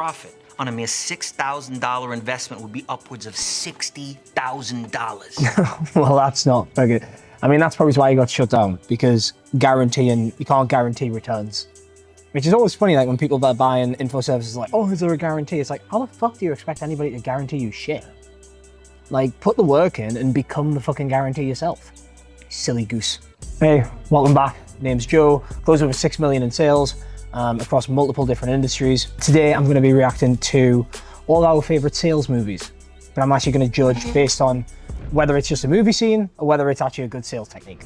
Profit on a mere $6,000 investment would be upwards of $60,000. Well, that's not very good. I mean, that's probably why you got shut down, because you can't guarantee returns. Which is always funny, like when people that are buying info services like, oh, is there a guarantee? It's like, how the fuck do you expect anybody to guarantee you shit? Like, put the work in and become the fucking guarantee yourself. Silly goose. Hey, welcome back. Name's Joe. Closed over 6 million in sales across multiple different industries. Today, I'm going to be reacting to all our favorite sales movies, but I'm actually going to judge based on whether it's just a movie scene or whether it's actually a good sales technique.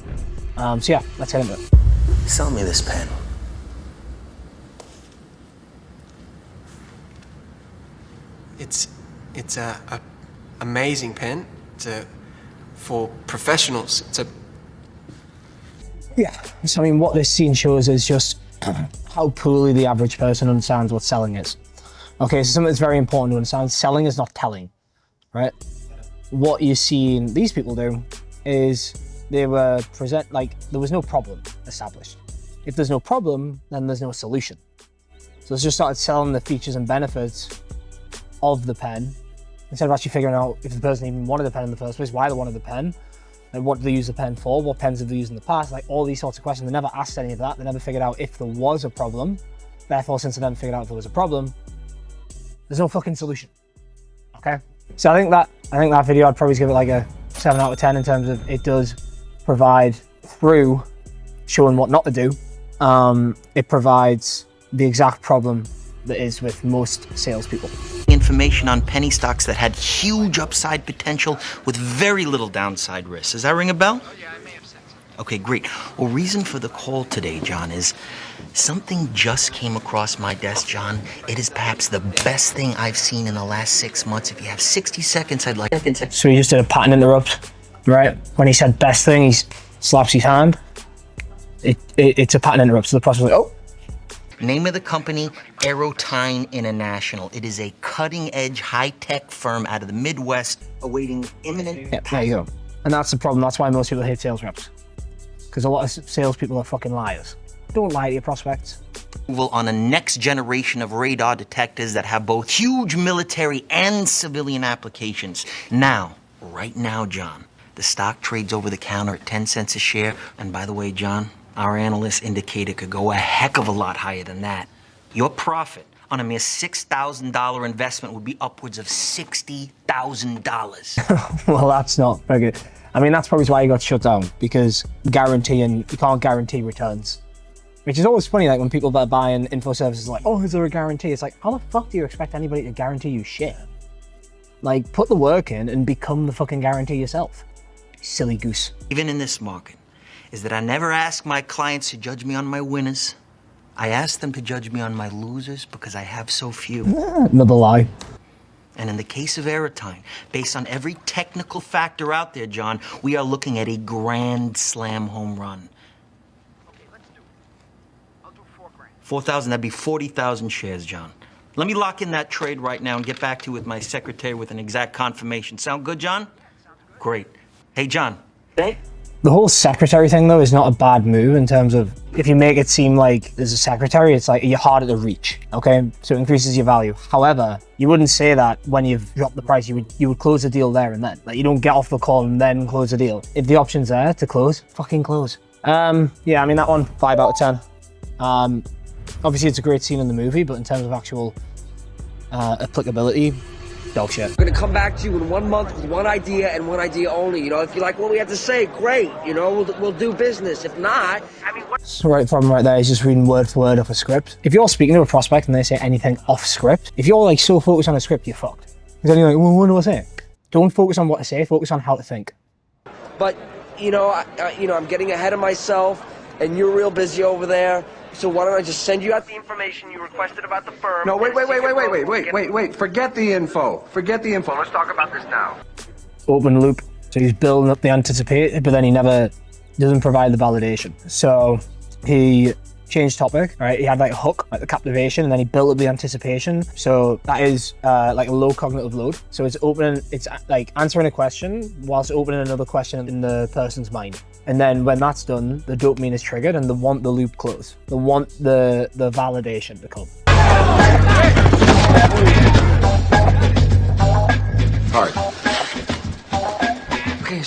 So yeah, let's get into it. Sell me this pen. It's a amazing pen. For professionals. Yeah, so I mean, what this scene shows is just how poorly the average person understands what selling is. Okay, so something that's very important to understand, selling is not telling, right? What you're seeing these people do is there was no problem established. If there's no problem, then there's no solution. So let's just start selling the features and benefits of the pen, instead of actually figuring out if the person even wanted the pen in the first place, why they wanted the pen, and what do they use the pen for, what pens have they used in the past, like all these sorts of questions. They never asked any of that. They never figured out if there was a problem. Therefore, since they never figured out if there was a problem, there's no fucking solution. Okay? So I think that video, I'd probably give it like a 7 out of 10 in terms of it does provide, through showing what not to do, it provides the exact problem that is with most salespeople. Information on penny stocks that had huge upside potential with very little downside risk. Does that ring a bell? Oh yeah, I may have said so. Okay, great. Well, reason for the call today, John, is something just came across my desk, John. It is perhaps the best thing I've seen in the last 6 months. If you have 60 seconds, I'd like... So he just did a pattern interrupt, right? When he said best thing, he slaps his hand. It's a pattern interrupt, so the process was like, oh. Name of the company, Aerotine International. It is a cutting-edge, high-tech firm out of the Midwest awaiting imminent... Yeah, there you go. And that's the problem. That's why most people hate sales reps. Because a lot of salespeople are fucking liars. Don't lie to your prospects. Approval on a next generation of radar detectors that have both huge military and civilian applications. Now, right now, John, the stock trades over the counter at 10 cents a share. And by the way, John, our analysts indicate it could go a heck of a lot higher than that. Your profit on a mere $6,000 investment would be upwards of $60,000. Well, that's not very good. I mean, that's probably why you got shut down, because you can't guarantee returns. Which is always funny, like when people that are buying info services like, oh, is there a guarantee? It's like, how the fuck do you expect anybody to guarantee you shit? Like, put the work in and become the fucking guarantee yourself. Silly goose. Even in this market, is that I never ask my clients to judge me on my winners. I ask them to judge me on my losers because I have so few. Another lie. And in the case of Aerotine, based on every technical factor out there, John, we are looking at a grand slam home run. Okay, let's do it. I'll do $4,000. 4,000, that'd be 40,000 shares, John. Let me lock in that trade right now and get back to you with my secretary with an exact confirmation. Sound good, John? Yeah, sounds good. Great. Hey, John. The whole secretary thing, though, is not a bad move in terms of if you make it seem like there's a secretary, it's like you're harder to reach, okay? So it increases your value. However, you wouldn't say that when you've dropped the price. You would close the deal there and then. Like, you don't get off the call and then close the deal. If the option's there to close, fucking close. Yeah, I mean, that one, 5 out of 10. Obviously, it's a great scene in the movie, but in terms of actual applicability, dog shit. We're gonna come back to you in 1 month with one idea and one idea only. You know, if you like what we have to say, great. You know, we'll do business. If not, I mean, what? So right from right there is just reading word for word off a script. If you're speaking to a prospect and they say anything off script, if you're like so focused on a script, you're fucked. Because then you're like, well, what do I say? Don't focus on what to say. Focus on how to think. But you know, I'm getting ahead of myself, and you're real busy over there. So why don't I just send you out the information you requested about the firm? No, wait. Forget the info. Forget the info. Let's talk about this now. Open loop. So he's building up the anticipated, but then he never doesn't provide the validation. So he changed topic, right? He had like a hook, like the captivation, and then he built up the anticipation. So that is like a low cognitive load. So it's like answering a question whilst opening another question in the person's mind. And then when that's done, the dopamine is triggered and they want the loop closed. They want the validation to come.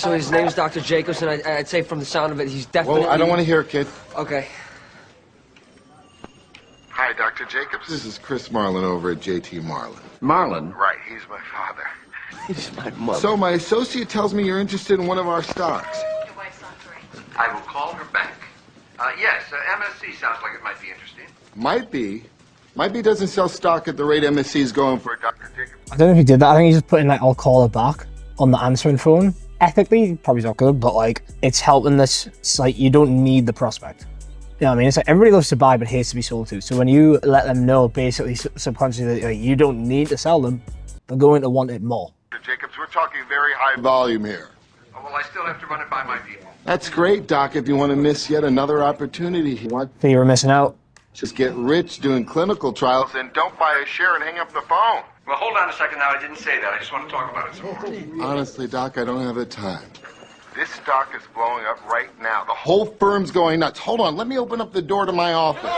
So his name's Dr. Jacobson. I'd say from the sound of it, he's definitely... Well, I don't want to hear it, kid. Okay. Hi, Dr. Jacobs. This is Chris Marlin over at JT Marlin. Marlin? Right, he's my father. He's my mother. So my associate tells me you're interested in one of our stocks. Your wife's on break. I will call her back. Yes, MSC sounds like it might be interesting. Might be. Might be doesn't sell stock at the rate MSC's going for, Dr. Jacobs. I don't know if he did that. I think he just put in like, I'll call her back on the answering phone. Ethically, probably not good, but like, it's helping this. It's like, you don't need the prospect. You know what I mean? It's like, everybody loves to buy, but hates to be sold to. So when you let them know, basically, subconsciously, that like, you don't need to sell them, they're going to want it more. Dr. Jacobs, we're talking very high volume here. Oh, well, I still have to run it by my people. That's great, Doc, if you want to miss yet another opportunity. You want Fear of missing out. just get rich doing clinical trials and don't buy a share and hang up the phone. Well, hold on a second now. I didn't say that. I just want to talk about it some more. Honestly, Doc, I don't have the time. This stock is blowing up right now. The whole firm's going nuts. Hold on, let me open up the door to my office.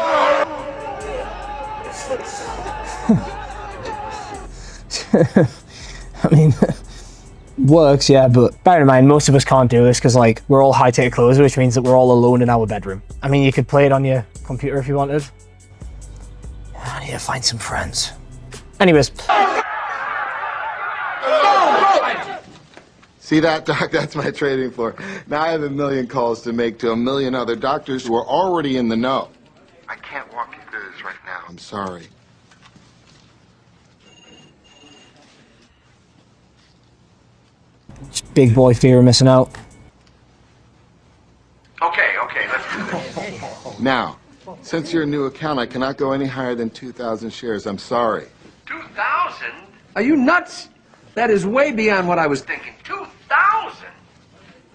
I mean, works, yeah, but bear in mind, most of us can't do this because, like, we're all high-tech clothes, which means that we're all alone in our bedroom. I mean, you could play it on your computer if you wanted. I need to find some friends. Anyways. See that, Doc? That's my trading floor. Now I have 1 million calls to make to 1 million other doctors who are already in the know. I can't walk you through this right now. I'm sorry. Big boy fear of missing out. Okay, let's do this. Now, since you're a new account, I cannot go any higher than 2,000 shares. I'm sorry. 2,000? Are you nuts? That is way beyond what I was Thinking 2,000?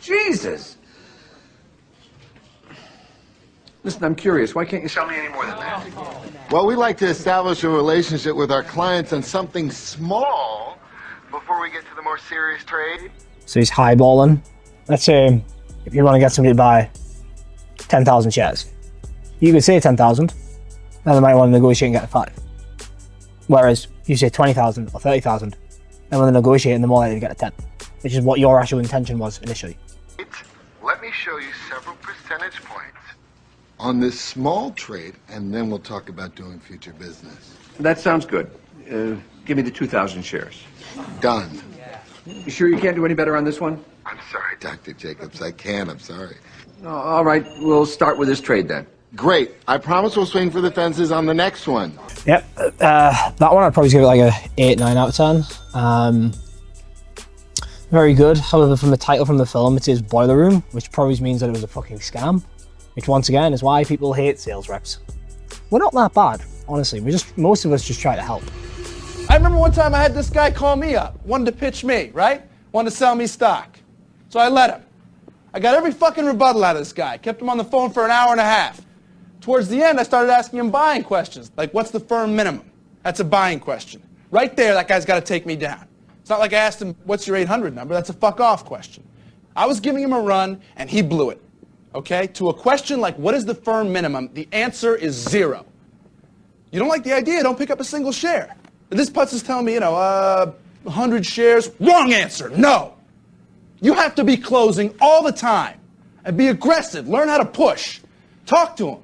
Jesus. Listen, I'm curious. Why can't you Tell me any more than that. Well, we like to establish a relationship with our clients on something small before we get to the more serious trade. So he's highballing. Let's say if you want to get somebody to buy 10,000 shares, you could say 10,000, and they might want to negotiate and get 5. Whereas you say 20,000 or 30,000, and when they negotiate, they're more likely to get a 10, which is what your actual intention was initially. Let me show you several percentage points on this small trade, and then we'll talk about doing future business. That sounds good. Give me the 2,000 shares. Done. You sure you can't do any better on this one? I'm sorry, Dr. Jacobs. I can. I'm sorry. Oh, all right, we'll start with this trade then. Great. I promise we'll swing for the fences on the next one. Yep, that one I'd probably give it like a 8, 9 out of 10. Very good. However, from the title from the film, it says Boiler Room, which probably means that it was a fucking scam. Which once again is why people hate sales reps. We're not that bad, honestly. Most of us just try to help. I remember one time I had this guy call me up, wanted to pitch me, right? Wanted to sell me stock. So I let him. I got every fucking rebuttal out of this guy. Kept him on the phone for an hour and a half. Towards the end, I started asking him buying questions, like what's the firm minimum? That's a buying question. Right there, that guy's got to take me down. It's not like I asked him, what's your 800 number? That's a fuck off question. I was giving him a run, and he blew it. Okay? To a question like, what is the firm minimum? The answer is 0. You don't like the idea, don't pick up a single share. This putz is telling me, 100 shares. Wrong answer, no. You have to be closing all the time and be aggressive. Learn how to push. Talk to them.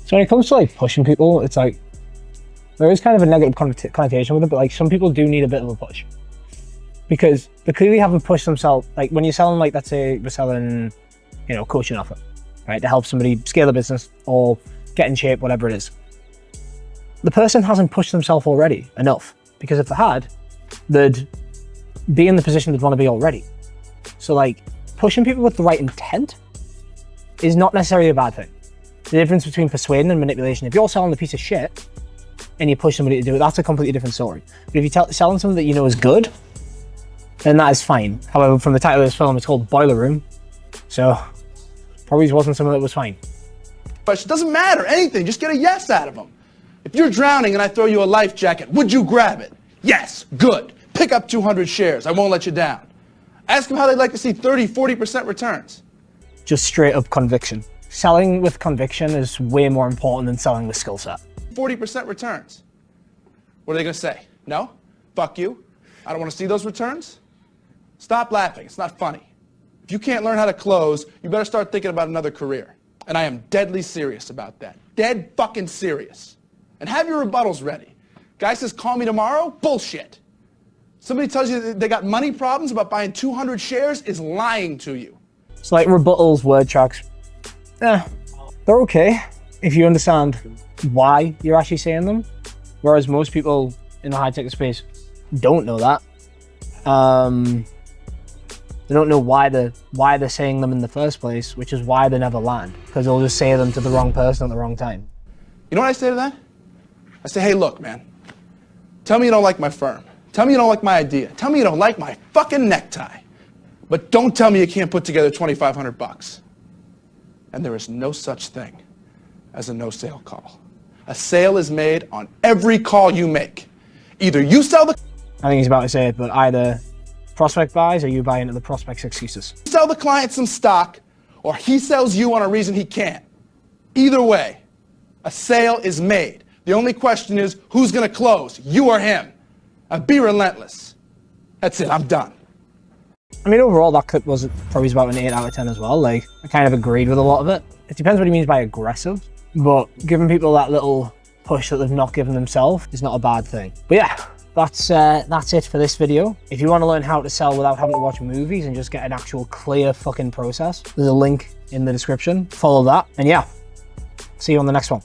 So when it comes to like pushing people, it's like, there is kind of a negative connotation with it, but like some people do need a bit of a push. Because they clearly haven't pushed themselves. Like when you're selling, like let's say we're selling, coaching offer, right? To help somebody scale a business or get in shape, whatever it is. The person hasn't pushed themselves already enough, because if they had, they'd be in the position they'd want to be already. So like pushing people with the right intent is not necessarily a bad thing. The difference between persuading and manipulation, if you're selling a piece of shit and you push somebody to do it, that's a completely different story. But if you're selling something that you know is good, then that is fine. However, from the title of this film, it's called Boiler Room, so probably wasn't something that was fine. But it doesn't matter, anything, just get a yes out of them. If you're drowning and I throw you a life jacket, would you grab it? Yes, good. Pick up 200 shares, I won't let you down. Ask them how they'd like to see 30, 40% returns. Just straight up conviction. Selling with conviction is way more important than selling with skill set. 40% returns. What are they gonna say? No? Fuck you? I don't wanna see those returns? Stop laughing, it's not funny. If you can't learn how to close, you better start thinking about another career. And I am deadly serious about that. Dead fucking serious. And have your rebuttals ready. Guy says, call me tomorrow? Bullshit. Somebody tells you that they got money problems about buying 200 shares is lying to you. It's like rebuttals, word tracks. They're okay if you understand why you're actually saying them. Whereas most people in the high-tech space don't know that. They don't know why they're saying them in the first place, which is why they never land, because they'll just say them to the wrong person at the wrong time. You know what I say to that? I say, hey, look, man. Tell me you don't like my firm. Tell me you don't like my idea. Tell me you don't like my fucking necktie. But don't tell me you can't put together $2,500. And there is no such thing as a no-sale call. A sale is made on every call you make. Either you sell the... I think he's about to say it, but either prospect buys or you buy into the prospect's excuses. Sell the client some stock, or he sells you on a reason he can't. Either way, a sale is made. The only question is, who's gonna close, you or him? Be relentless. That's it, I'm done. I mean, overall, that clip was probably about an 8 out of 10 as well. Like, I kind of agreed with a lot of it. It depends what he means by aggressive, but giving people that little push that they've not given themselves is not a bad thing. But yeah, that's it for this video. If you want to learn how to sell without having to watch movies and just get an actual clear fucking process, there's a link in the description. Follow that, and yeah, see you on the next one.